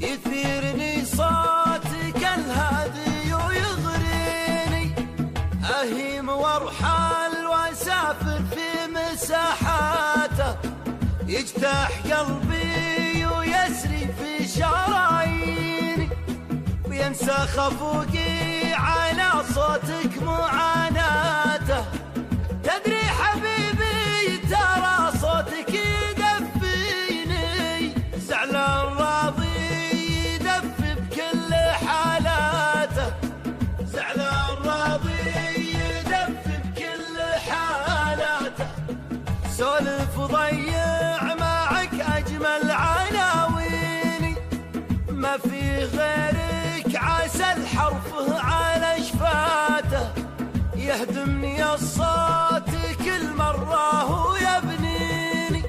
يثيرني صوتك الهادي ويغريني، أهيم وارحل واسافر في مساحاته، يجتاح قلبي ويسري في شراييني، وينسى خفوقي على صوتك معاناته. تدري حبيبي ترى صوتك يدفيني، زعلان راضي يدفي بكل حالاته، زعلان راضي يدفي بكل حالاته. سولف وضيع معك أجمل عناويني، ما في غيرك عسل حرفه على شفاته، يهدمني الصوت كل مرة هو يبنيني،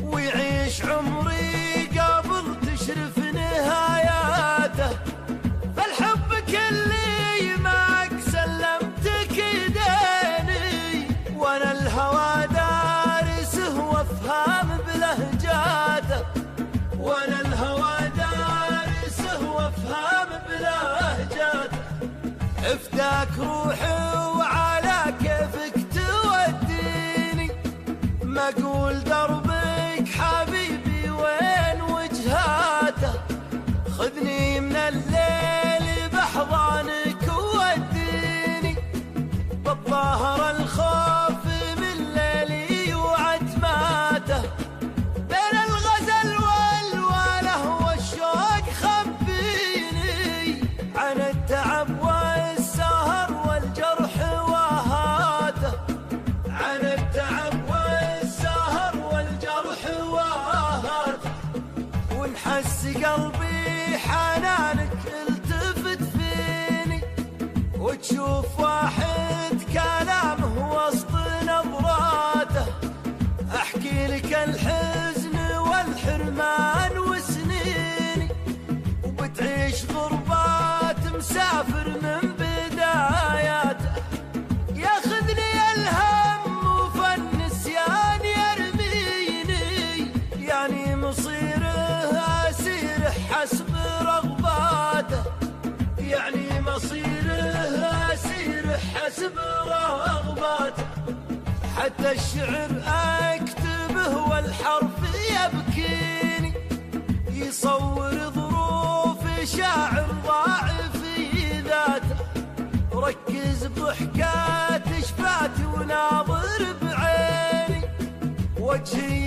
ويعيش عمري قبل تشرف نهاياته. فالحب كلي معك سلمتك يديني، وانا الهوى دارسه وافهام بلهجاته، وانا الهوى دارسه وافهام بلهجاته. افداك روحي وعلى كيفك توديني، ما اقول دربك حبيبي وين وجهاته. خذني من الليل بحضانك ووديني، بالظهر الخوف من ليلي وعتماته. بين الغزل والوله والشوق خبيني، عن التعب والسهر والجرح وهاته، عن التعب والسهر والجرح وهاته. ونحس قلبي حنانك التفت فيني، وتشوف واحد كلامه وسط نظراته. احكي لك الحزن والحرمان وسنيني، وبتعيش غربات مسافر من بداياته. ياخذني الهم وفي النسيان يرميني، يعني مصيره اسير حسب رغباته، يعني مصيره اسير حسب رغباته. حتى الشعر اكتبه والحرف يبكيني، يصور ظروف شاعر ضاعف ذاته. ركز بحكاية شفاتي وناظر بعيني، وجهي